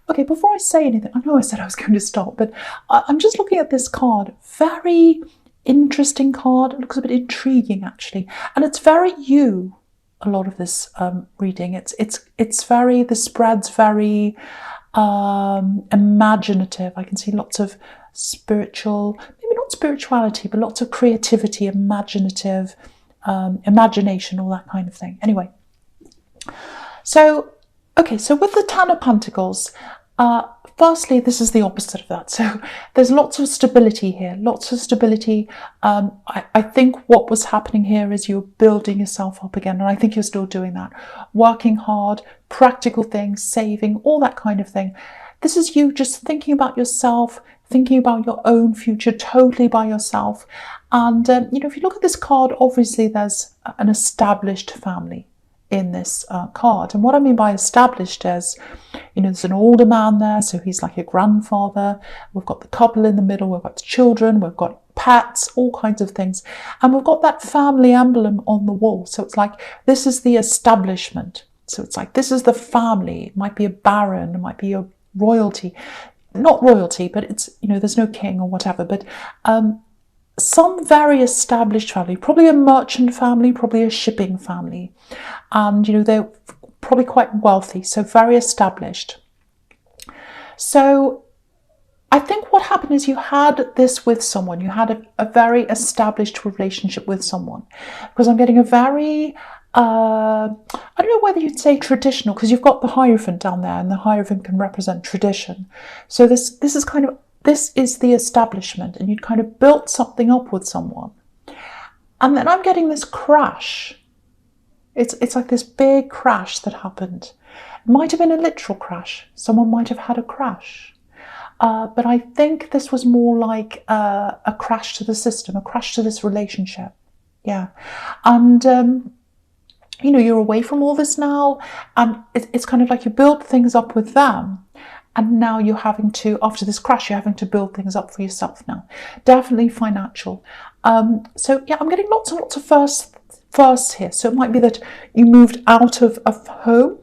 Okay, before I say anything, I know I said I was going to stop, but I'm just looking at this card. Very interesting card. It looks a bit intriguing, actually. And it's very you, a lot of this reading. It's very, the spread's very imaginative. I can see lots of spiritual, maybe not spirituality, but lots of creativity, imaginative, imagination, all that kind of thing. Anyway, so, okay, so with the Ten of Pentacles, firstly, this is the opposite of that. So there's lots of stability here, lots of stability. I think what was happening here is you're building yourself up again, and I think you're still doing that. Working hard, practical things, saving, all that kind of thing. This is you just thinking about yourself, thinking about your own future totally by yourself. And, if you look at this card, obviously there's an established family in this card. And what I mean by established is, there's an older man there, so he's like a grandfather. We've got the couple in the middle, we've got the children, we've got pets, all kinds of things. And we've got that family emblem on the wall. So it's like, this is the establishment. So it's like, this is the family. It might be a baron, it might be a royalty. Not royalty, but it's, there's no king or whatever, but some very established family, probably a merchant family, probably a shipping family. And, they're probably quite wealthy, so very established. So I think what happened is you had this with someone. You had a very established relationship with someone. Because I'm getting a very, I don't know whether you'd say traditional, because you've got the Hierophant down there, and the Hierophant can represent tradition. So this is kind of, this is the establishment, and you'd kind of built something up with someone. And then I'm getting this crash. It's like this big crash that happened. It might have been a literal crash. Someone might have had a crash. But I think this was more like a crash to the system, a crash to this relationship. Yeah. And, you're away from all this now. And it's kind of like you build things up with them. And now you're having to, after this crash, you're having to build things up for yourself now. Definitely financial. So yeah, I'm getting lots and lots of firsts here. So it might be that you moved out of a home.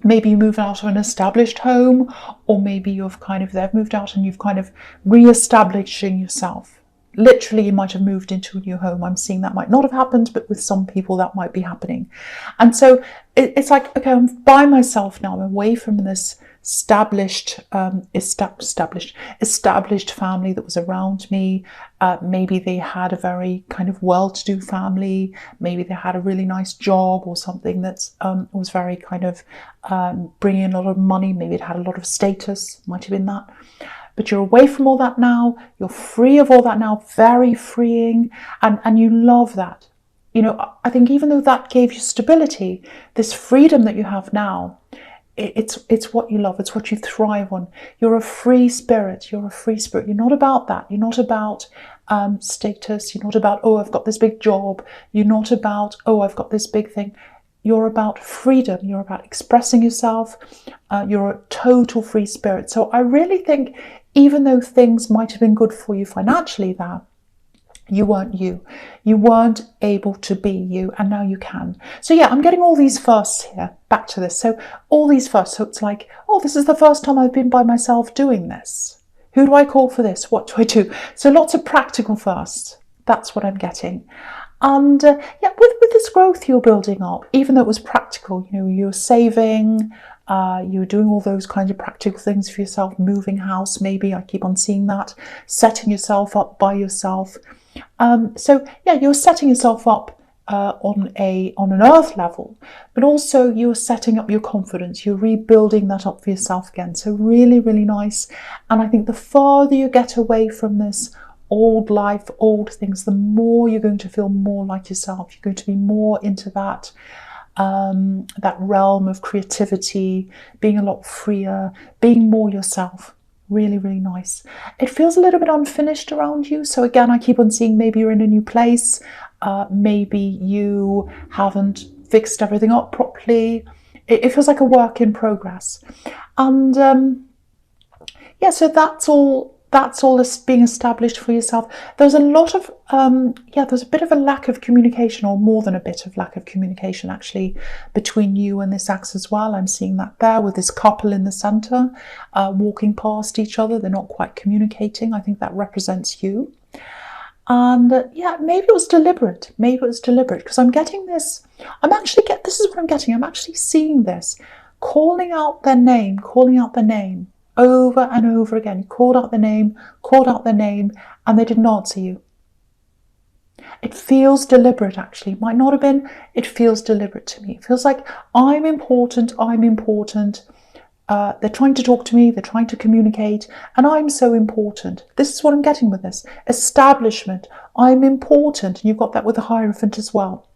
Maybe you moved out of an established home, or maybe they've moved out and you've kind of re-establishing yourself. Literally, you might have moved into a new home. I'm seeing that might not have happened, but with some people that might be happening. And so it's like, okay, I'm by myself now. I'm away from this established family that was around me. Maybe they had a very kind of well-to-do family. Maybe they had a really nice job or something that was very kind of bringing in a lot of money. Maybe it had a lot of status. Might have been that. But you're away from all that now. You're free of all that now. Very freeing, and you love that. I think even though that gave you stability, this freedom that you have now, it's what you love. It's what you thrive on. You're a free spirit. You're a free spirit. You're not about that. You're not about status. You're not about, oh, I've got this big job. You're not about, oh, I've got this big thing. You're about freedom. You're about expressing yourself. You're a total free spirit. So I really think, even though things might have been good for you financially there, you weren't you. You weren't able to be you, and now you can. So yeah, I'm getting all these firsts here. Back to this. So all these firsts. So it's like, oh, this is the first time I've been by myself doing this. Who do I call for this? What do I do? So lots of practical firsts. That's what I'm getting. And yeah, with this growth you're building up, even though it was practical, you're saving, you're doing all those kinds of practical things for yourself, moving house, maybe, I keep on seeing that, setting yourself up by yourself. So yeah, you're setting yourself up on an earth level, but also you're setting up your confidence, you're rebuilding that up for yourself again. So really, really nice. And I think the farther you get away from this old life, old things, the more you're going to feel more like yourself. You're going to be more into that realm of creativity, being a lot freer, being more yourself. Really, really nice. It feels a little bit unfinished around you. So again, I keep on seeing maybe you're in a new place. Maybe you haven't fixed everything up properly. It feels like a work in progress. And yeah, so that's all that's all this being established for yourself. There's a lot of, there's a bit of a lack of communication, or more than a bit of lack of communication actually, between you and this ex as well. I'm seeing that there with this couple in the center, walking past each other. They're not quite communicating. I think that represents you. And maybe it was deliberate. Maybe it was deliberate, because I'm getting this. This is what I'm getting. I'm actually seeing this, calling out their name, over and over again. You called out their name, and they didn't answer you. It feels deliberate, actually. It might not have been. It feels deliberate to me. It feels like I'm important. They're trying to talk to me, they're trying to communicate, and I'm so important. This is what I'm getting with this. Establishment. I'm important. And you've got that with the Hierophant as well.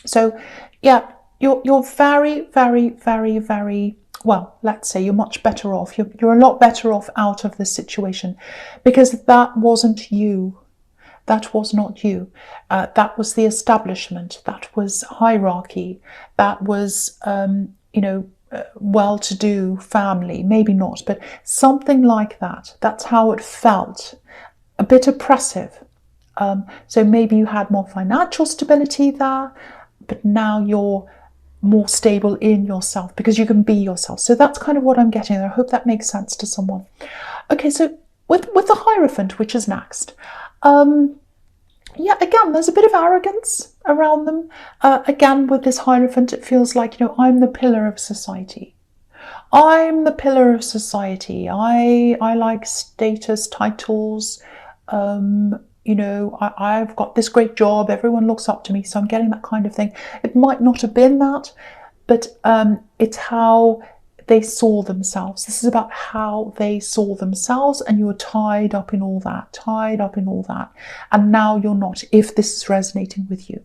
So, yeah, you're very, very, very, very, well, let's say you're much better off. You're a lot better off out of this situation, because that wasn't you. That was not you. That was the establishment. That was hierarchy. That was, well-to-do family. Maybe not, but something like that. That's how it felt. A bit oppressive. So maybe you had more financial stability there, but now you're more stable in yourself because you can be yourself. So that's kind of what I'm getting. I hope that makes sense to someone. Okay, so with the Hierophant, which is next, again, there's a bit of arrogance around them. Again, with this Hierophant, it feels like, I'm the pillar of society. I'm the pillar of society. I like status, titles. I've got this great job. Everyone looks up to me. So I'm getting that kind of thing. It might not have been that, but it's how they saw themselves. This is about how they saw themselves, and you were tied up in all that. And now you're not, if this is resonating with you.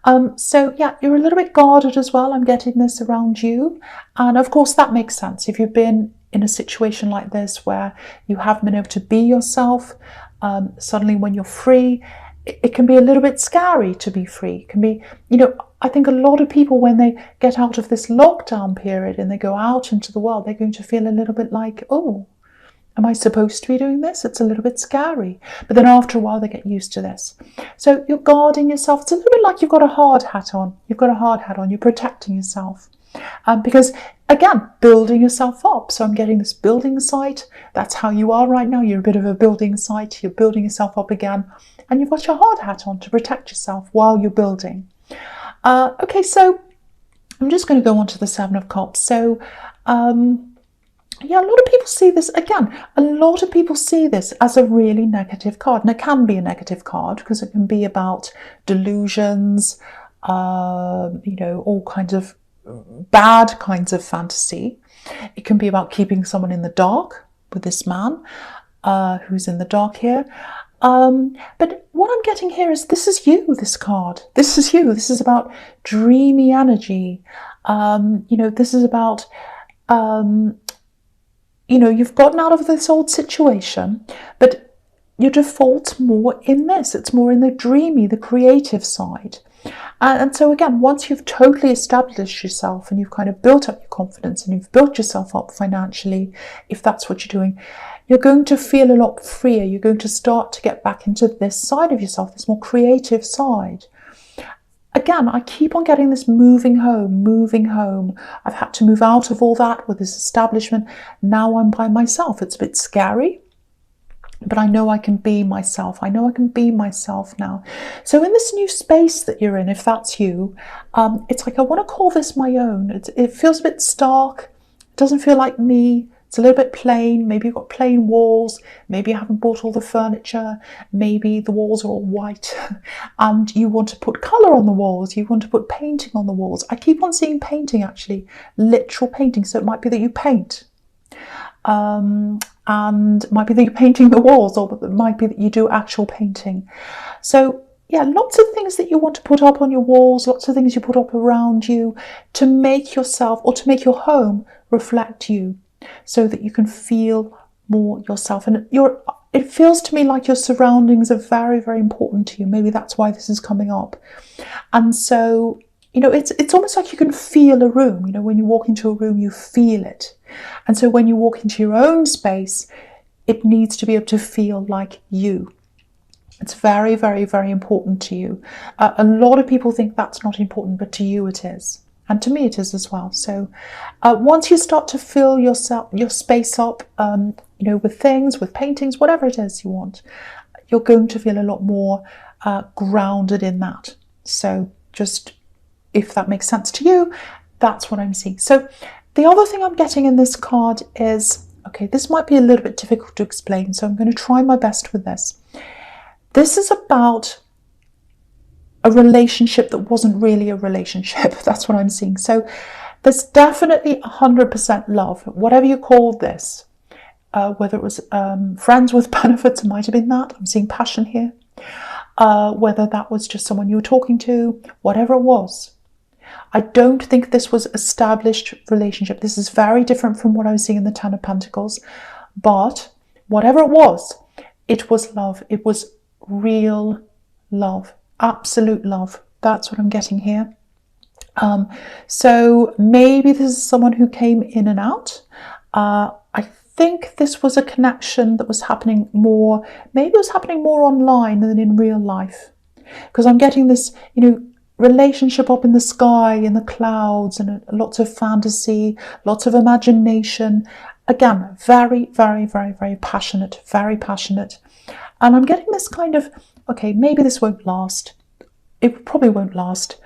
You're a little bit guarded as well. I'm getting this around you. And of course, that makes sense. If you've been in a situation like this where you haven't been able to be yourself, suddenly when you're free, it can be a little bit scary to be free. It can be, I think a lot of people, when they get out of this lockdown period and they go out into the world, they're going to feel a little bit like, oh, am I supposed to be doing this? It's a little bit scary. But then after a while, they get used to this. So you're guarding yourself. It's a little bit like you've got a hard hat on. You're protecting yourself. Because, again, building yourself up. So I'm getting this building site. That's how you are right now. You're a bit of a building site. You're building yourself up again. And you've got your hard hat on to protect yourself while you're building. Okay, so I'm just going to go on to the Seven of Cups. So, a lot of people see this, again, as a really negative card. And it can be a negative card because it can be about delusions, all kinds of bad kinds of fantasy. It can be about keeping someone in the dark with this man who's in the dark here. But what I'm getting here is this is you, this card. This is you. This is about dreamy energy. This is about, you've gotten out of this old situation, but your default's more in this. It's more in the dreamy, the creative side. And so again, once you've totally established yourself and you've kind of built up your confidence and you've built yourself up financially, if that's what you're doing, you're going to feel a lot freer. You're going to start to get back into this side of yourself, this more creative side. Again, I keep on getting this moving home. I've had to move out of all that with this establishment. Now I'm by myself. It's a bit scary, but I know I can be myself. Now. So in this new space that you're in, if that's you, it's like I want to call this my own. It feels a bit stark. It doesn't feel like me. It's a little bit plain. Maybe you've got plain walls. Maybe you haven't bought all the furniture. Maybe the walls are all white and you want to put colour on the walls. You want to put painting on the walls. I keep on seeing painting, actually, literal painting. So it might be that you paint. And it might be that you're painting the walls, or it might be that you do actual painting. So lots of things that you want to put up on your walls, lots of things you put up around you to make yourself, or to make your home reflect you, so that you can feel more yourself. And it feels to me like your surroundings are very, very important to you. Maybe that's why this is coming up. And so, it's almost like you can feel a room. When you walk into a room, you feel it. And so when you walk into your own space, it needs to be able to feel like you. It's very, very, very important to you. A lot of people think that's not important, but to you it is. And to me it is as well. So once you start to fill your space up, with things, with paintings, whatever it is you want, you're going to feel a lot more grounded in that. So just, if that makes sense to you, that's what I'm seeing. So the other thing I'm getting in this card is, okay, this might be a little bit difficult to explain, so I'm going to try my best with this. This is about a relationship that wasn't really a relationship. That's what I'm seeing. So there's definitely 100% love, whatever you call this. Whether it was friends with benefits, it might have been that. I'm seeing passion here. Whether that was just someone you were talking to, whatever it was. I don't think this was established relationship. This is very different from what I was seeing in the Ten of Pentacles. But whatever it was love. It was real love. Absolute love. That's what I'm getting here. So maybe this is someone who came in and out. I think this was a connection that was happening more, maybe it was happening more online than in real life. Because I'm getting this, relationship up in the sky, in the clouds, and lots of fantasy, lots of imagination. Again, very, very, very, very passionate, very passionate. And I'm getting this kind of, okay, maybe this won't last. It probably won't last.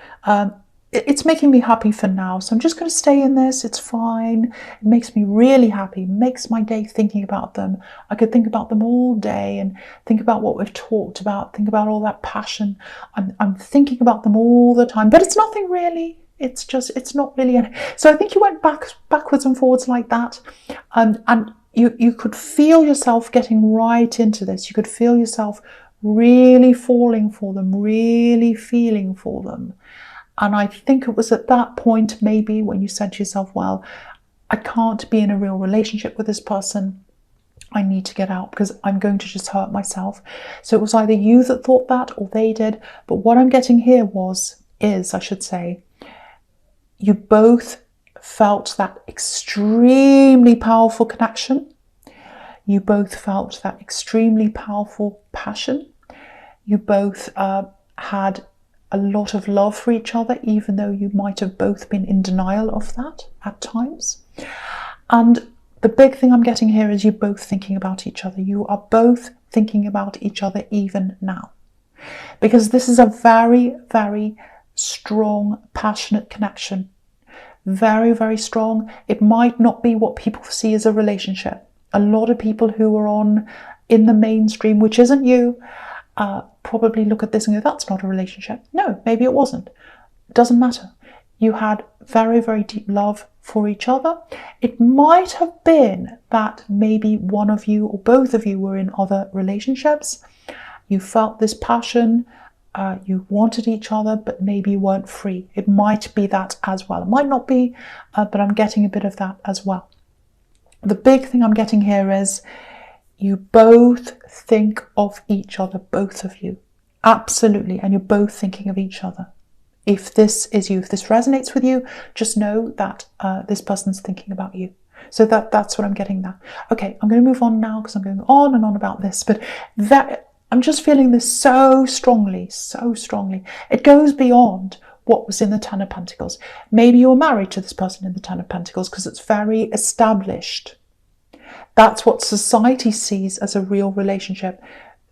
It's making me happy for now, so I'm just going to stay in this. It's fine. It makes me really happy. It makes my day thinking about them. I could think about them all day and think about what we've talked about, think about all that passion. I'm thinking about them all the time, but it's nothing really. It's not really. So I think you went backwards and forwards like that, and you could feel yourself getting right into this. You could feel yourself really falling for them, really feeling for them. And I think it was at that point, maybe, when you said to yourself, well, I can't be in a real relationship with this person. I need to get out because I'm going to just hurt myself. So it was either you that thought that or they did. But what I'm getting here is, I should say, you both felt that extremely powerful connection. You both felt that extremely powerful passion. You both had a lot of love for each other, even though you might have both been in denial of that at times. And the big thing I'm getting here is you both thinking about each other. You are both thinking about each other even now. Because this is a very, very strong, passionate connection. Very, very strong. It might not be what people see as a relationship. A lot of people who are in the mainstream, which isn't you, probably look at this and go, that's not a relationship. No, maybe it wasn't. It doesn't matter. You had very, very deep love for each other. It might have been that maybe one of you or both of you were in other relationships. You felt this passion. You wanted each other, but maybe you weren't free. It might be that as well. It might not be, but I'm getting a bit of that as well. The big thing I'm getting here is you both think of each other, both of you. Absolutely. And you're both thinking of each other. If this is you, if this resonates with you, just know that this person's thinking about you. So that's what I'm getting there. Okay, I'm going to move on now because I'm going on and on about this. But I'm just feeling this so strongly, so strongly. It goes beyond what was in the Ten of Pentacles. Maybe you're married to this person in the Ten of Pentacles because it's very established. That's what society sees as a real relationship.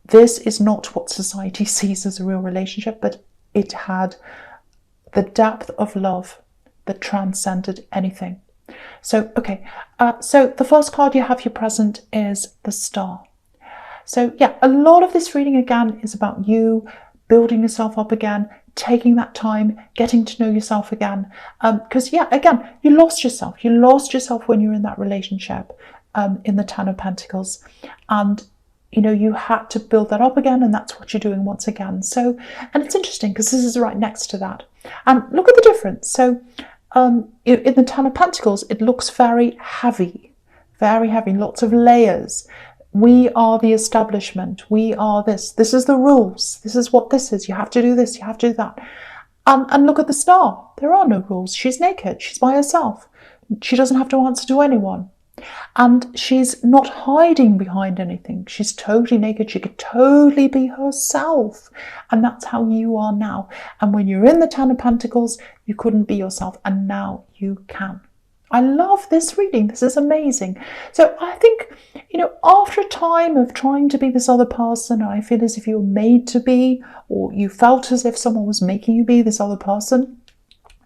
This is not what society sees as a real relationship, but it had the depth of love that transcended anything. So, okay, so the first card you have here present is the Star. So yeah, a lot of this reading again is about you building yourself up again, taking that time, getting to know yourself again. Because yeah, again, you lost yourself. You lost yourself when you were in that relationship. In the Ten of Pentacles, and you had to build that up again, and that's what you're doing once again. So, and it's interesting because this is right next to that, and look at the difference. So in the Ten of Pentacles, it looks very heavy, lots of layers. We are the establishment, we are this is the rules, this is what this is, you have to do this, you have to do that. And look at the Star, there are no rules. She's naked, she's by herself, she doesn't have to answer to anyone. And she's not hiding behind anything. She's totally naked. She could totally be herself. And that's how you are now. And when you're in the Ten of Pentacles, you couldn't be yourself. And now you can. I love this reading. This is amazing. So I think, after a time of trying to be this other person, I feel as if you were made to be, or you felt as if someone was making you be this other person,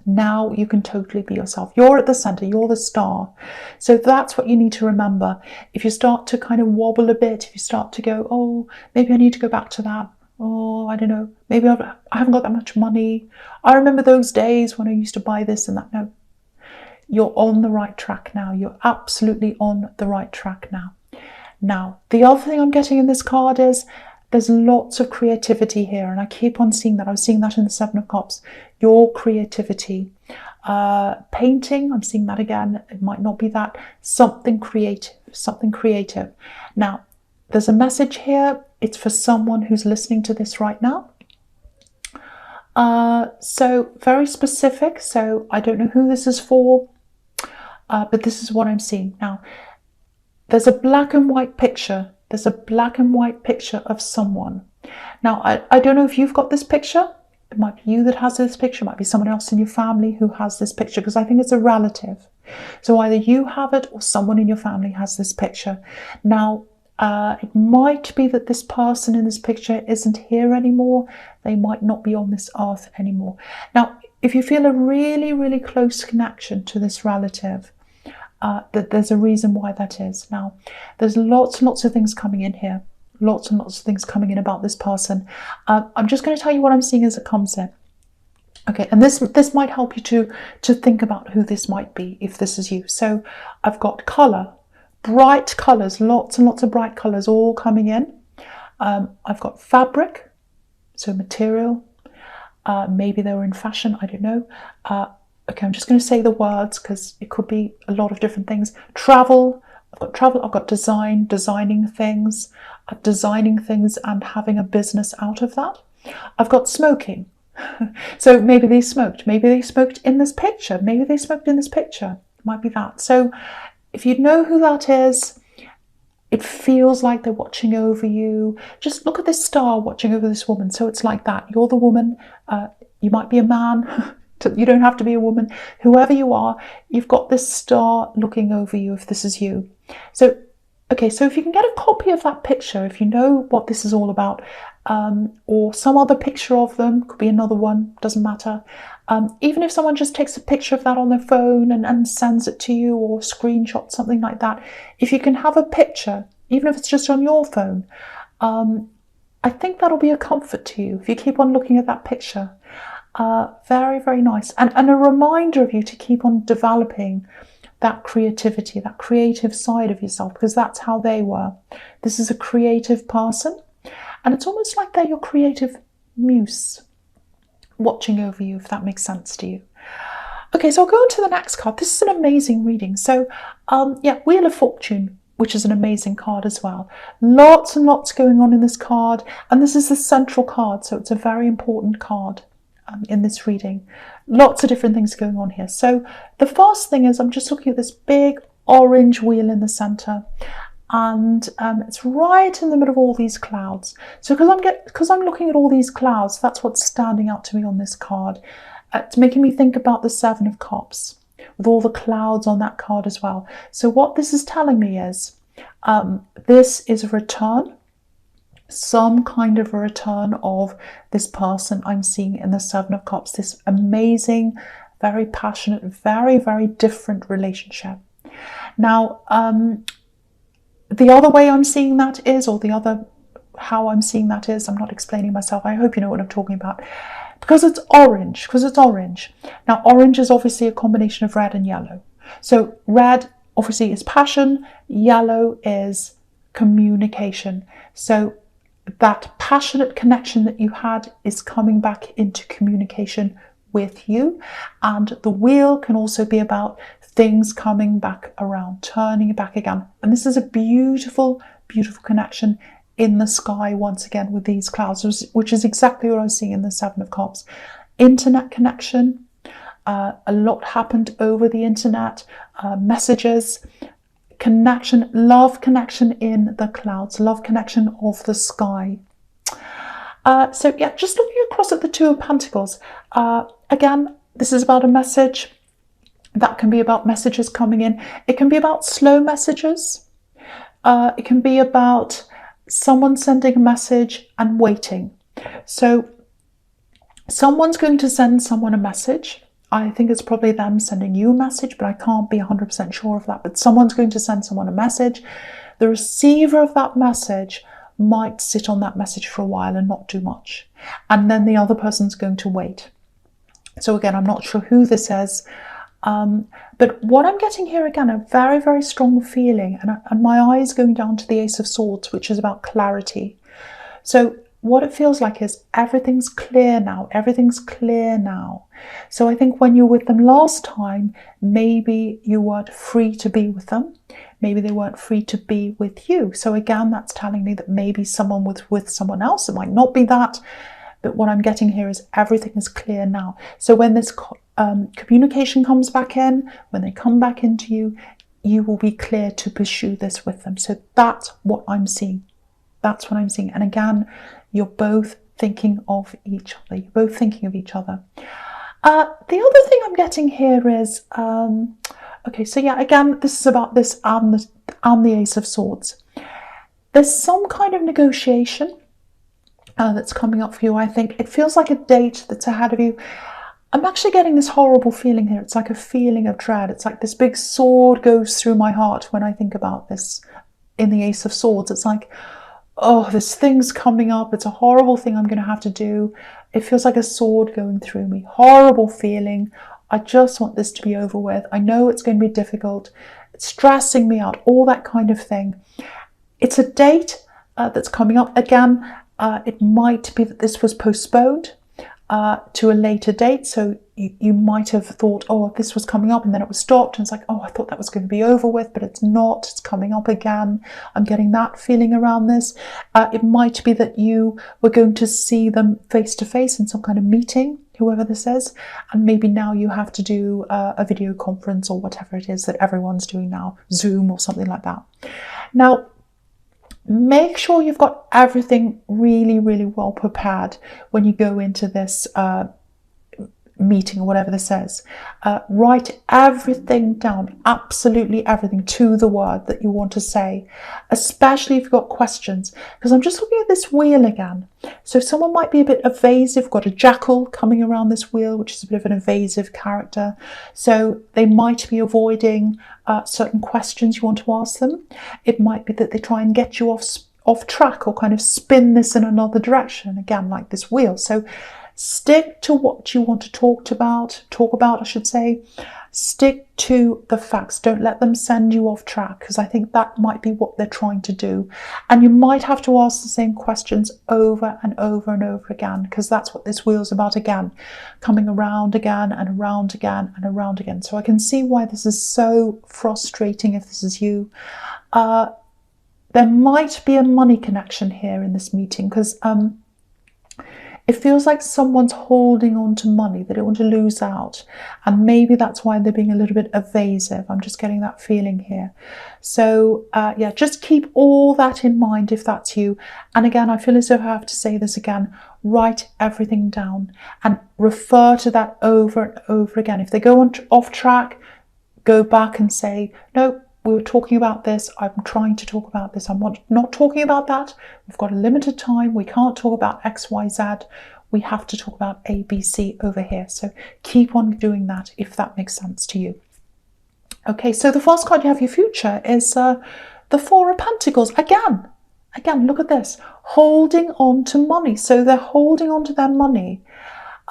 now you can totally be yourself. You're at the center. You're the star. So that's what you need to remember. If you start to kind of wobble a bit, if you start to go, oh, maybe I need to go back to that. Oh, I don't know. Maybe I haven't got that much money. I remember those days when I used to buy this and that. No, you're on the right track now. You're absolutely on the right track now. Now, the other thing I'm getting in this card is there's lots of creativity here, and I keep on seeing that. I was seeing that in the Seven of Cups. Your creativity. Painting, I'm seeing that again. It might not be that. Something creative, something creative. Now, there's a message here. It's for someone who's listening to this right now. So very specific. So I don't know who this is for, but this is what I'm seeing. Now, there's a black and white picture. There's a black and white picture of someone. Now, I don't know if you've got this picture. It might be you that has this picture. It might be someone else in your family who has this picture, because I think it's a relative. So either you have it or someone in your family has this picture. Now, it might be that this person in this picture isn't here anymore. They might not be on this earth anymore. Now, if you feel a really, really close connection to this relative, that there's a reason why that is. Now, there's lots and lots of things coming in here. Lots and lots of things coming in about this person. I'm just going to tell you what I'm seeing as it comes in. Okay, and this might help you to think about who this might be, if this is you. So I've got colour, bright colours, lots and lots of bright colours all coming in. I've got fabric, so material. Maybe they were in fashion, I don't know. Okay, I'm just going to say the words because it could be a lot of different things. Travel, I've got design, designing things and having a business out of that. I've got smoking. So maybe they smoked in this picture. It might be that. So if you know who that is, it feels like they're watching over you. Just look at this star watching over this woman. So it's like that. You're the woman. You might be a man. You don't have to be a woman. Whoever you are, you've got this star looking over you if this is you. So, okay, so if you can get a copy of that picture, if you know what this is all about, or some other picture of them, could be another one, doesn't matter. Even if someone just takes a picture of that on their phone and sends it to you, or screenshot something like that, if you can have a picture, even if it's just on your phone, I think that'll be a comfort to you if you keep on looking at that picture. Very, very nice. And a reminder of you to keep on developing that creativity, that creative side of yourself, because that's how they were. This is a creative person, and it's almost like they're your creative muse watching over you, if that makes sense to you. Okay, so I'll go on to the next card. This is an amazing reading. So, yeah, Wheel of Fortune, which is an amazing card as well. Lots and lots going on in this card, and this is the central card, so it's a very important card in this reading. Lots of different things going on here. So the first thing is I'm just looking at this big orange wheel in the center, and it's right in the middle of all these clouds. So because I'm looking at all these clouds, that's what's standing out to me on this card. It's making me think about the Seven of Cups with all the clouds on that card as well. So what this is telling me is this is a return, some kind of a return of this person I'm seeing in the Seven of Cups, this amazing, very passionate, very, very different relationship. Now, the other way I'm seeing that is, or the other how I'm seeing that is, I'm not explaining myself, I hope you know what I'm talking about, because it's orange. Now, orange is obviously a combination of red and yellow. So red obviously is passion, yellow is communication. So that passionate connection that you had is coming back into communication with you. And the wheel can also be about things coming back around, turning it back again. And this is a beautiful, beautiful connection in the sky once again with these clouds, which is exactly what I was seeing in the Seven of Cups. Internet connection. A lot happened over the internet, messages, connection, love connection in the clouds, love connection of the sky. So yeah, just looking across at the Two of Pentacles. Again, this is about a message. That can be about messages coming in. It can be about slow messages. It can be about someone sending a message and waiting. So someone's going to send someone a message. I think it's probably them sending you a message, but I can't be 100% sure of that. But someone's going to send someone a message. The receiver of that message might sit on that message for a while and not do much. And then the other person's going to wait. So again, I'm not sure who this is. But what I'm getting here, again, a very, very strong feeling, and my eyes going down to the Ace of Swords, which is about clarity. So what it feels like is everything's clear now. Everything's clear now. So I think when you were with them last time, maybe you weren't free to be with them. Maybe they weren't free to be with you. So again, that's telling me that maybe someone was with someone else. It might not be that. But what I'm getting here is everything is clear now. So when this communication comes back in, when they come back into you, you will be clear to pursue this with them. So that's what I'm seeing. That's what I'm seeing. And again, you're both thinking of each other. You're both thinking of each other. The other thing I'm getting here is, okay, so yeah, again, this is about this and the Ace of Swords. There's some kind of negotiation that's coming up for you, I think. It feels like a date that's ahead of you. I'm actually getting this horrible feeling here. It's like a feeling of dread. It's like this big sword goes through my heart when I think about this in the Ace of Swords. It's like, oh, this thing's coming up. It's a horrible thing I'm going to have to do. It feels like a sword going through me. Horrible feeling. I just want this to be over with. I know it's going to be difficult. It's stressing me out, all that kind of thing. It's a date that's coming up. Again, it might be that this was postponed to a later date. So you might have thought, oh, this was coming up, and then it was stopped. And it's like, oh, I thought that was going to be over with, but it's not. It's coming up again. I'm getting that feeling around this. It might be that you were going to see them face to face in some kind of meeting, whoever this is. And maybe now you have to do a video conference or whatever it is that everyone's doing now, Zoom or something like that. Now, make sure you've got everything really, really well prepared when you go into this meeting or whatever this is. Write everything down, absolutely everything, to the word that you want to say, especially if you've got questions. Because I'm just looking at this wheel again. So someone might be a bit evasive, got a jackal coming around this wheel, which is a bit of an evasive character. So they might be avoiding certain questions you want to ask them. It might be that they try and get you off track or kind of spin this in another direction, again, like this wheel. So stick to what you want to talk about, I should say. Stick to the facts. Don't let them send you off track, because I think that might be what they're trying to do. And you might have to ask the same questions over and over and over again, because that's what this wheel's about, again, coming around again and around again and around again. So I can see why this is so frustrating if this is you. There might be a money connection here in this meeting, because it feels like someone's holding on to money. They don't want to lose out. And maybe that's why they're being a little bit evasive. I'm just getting that feeling here. So yeah, just keep all that in mind if that's you. And again, I feel as if I have to say this again. Write everything down and refer to that over and over again. If they go off track, go back and say, no, we were talking about this. I'm trying to talk about this. I'm not talking about that. We've got a limited time. We can't talk about X, Y, Z. We have to talk about A, B, C over here. So keep on doing that if that makes sense to you. Okay, so the first card you have, your future, is the Four of Pentacles. Again, look at this. Holding on to money. So they're holding on to their money.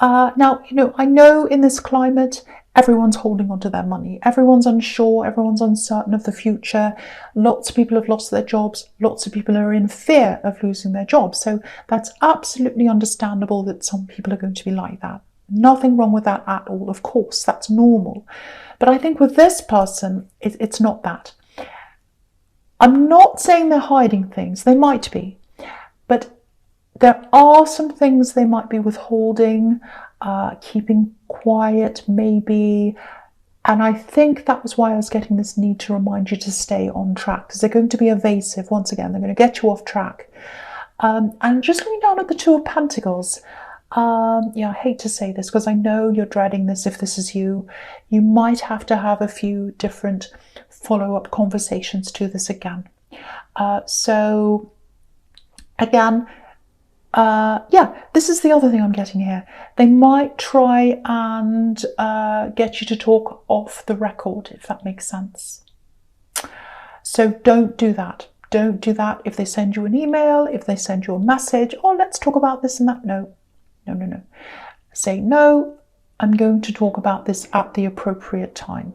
Now, I know in this climate, everyone's holding on to their money. Everyone's unsure. Everyone's uncertain of the future. Lots of people have lost their jobs. Lots of people are in fear of losing their jobs. So that's absolutely understandable that some people are going to be like that. Nothing wrong with that at all. Of course, that's normal. But I think with this person, it's not that. I'm not saying they're hiding things. They might be. But there are some things they might be withholding, keeping quiet maybe, And I think that was why I was getting this need to remind you to stay on track, because they're going to be evasive. Once again, they're going to get you off track. And just looking down at the Two of Pentacles, yeah, I hate to say this because I know you're dreading this. If this is you, you might have to have a few different follow-up conversations to this again. So again, yeah, this is the other thing I'm getting here. They might try and get you to talk off the record, if that makes sense. So don't do that. Don't do that. If they send you an email, if they send you a message, oh, let's talk about this and that. No, no, no, no. Say, no, I'm going to talk about this at the appropriate time.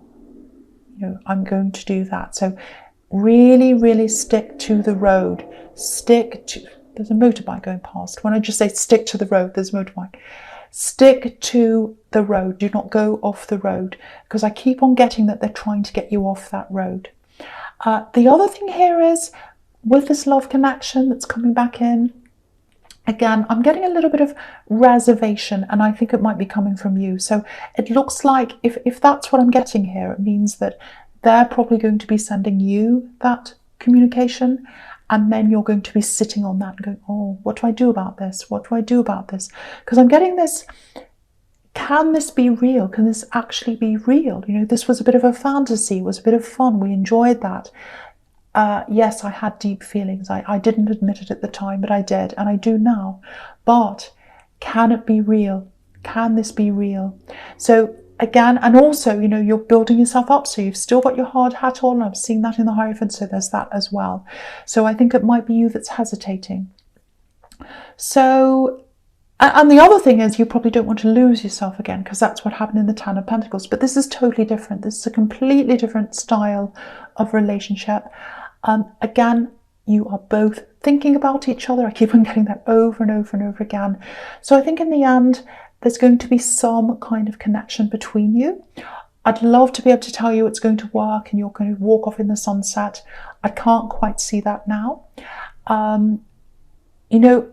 You know, I'm going to do that. So really, really stick to the road. Stick to, there's a motorbike going past. When I just say stick to the road, there's a motorbike. Stick to the road. Do not go off the road, because I keep on getting that they're trying to get you off that road. The other thing here is, with this love connection that's coming back in, again, I'm getting a little bit of reservation, and I think it might be coming from you. So it looks like, if that's what I'm getting here, it means that they're probably going to be sending you that communication, and then you're going to be sitting on that and going, oh, what do I do about this? What do I do about this? Because I'm getting this, can this be real? Can this actually be real? You know, this was a bit of a fantasy, it was a bit of fun, we enjoyed that. Yes, I had deep feelings. I didn't admit it at the time, but I did, and I do now. But can it be real? Can this be real? So again, and also, you know, you're building yourself up, so you've still got your hard hat on. I'm seeing that in the Hierophant, so there's that as well. So I think it might be you that's hesitating. So, and the other thing is, you probably don't want to lose yourself again, because that's what happened in the Ten of Pentacles. But this is totally different. This is a completely different style of relationship. Again, you are both thinking about each other. I keep on getting that over and over and over again. So I think in the end, there's going to be some kind of connection between you. I'd love to be able to tell you it's going to work and you're going to walk off in the sunset. I can't quite see that now. You know,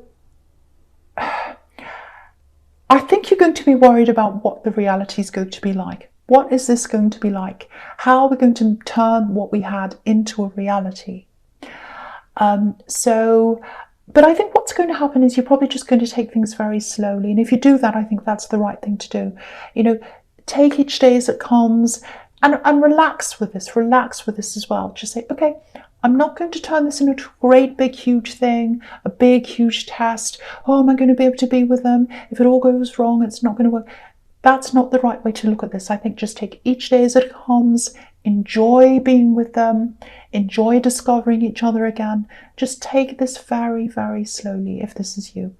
I think you're going to be worried about what the reality is going to be like. What is this going to be like? How are we going to turn what we had into a reality? But I think what's going to happen is you're probably just going to take things very slowly. And if you do that, I think that's the right thing to do. You know, take each day as it comes, and relax with this. Relax with this as well. Just say, okay, I'm not going to turn this into a great big huge thing, a big huge test. Oh, am I going to be able to be with them? If it all goes wrong, it's not going to work. That's not the right way to look at this. I think just take each day as it comes, enjoy being with them, enjoy discovering each other again. Just take this very, very slowly if this is you.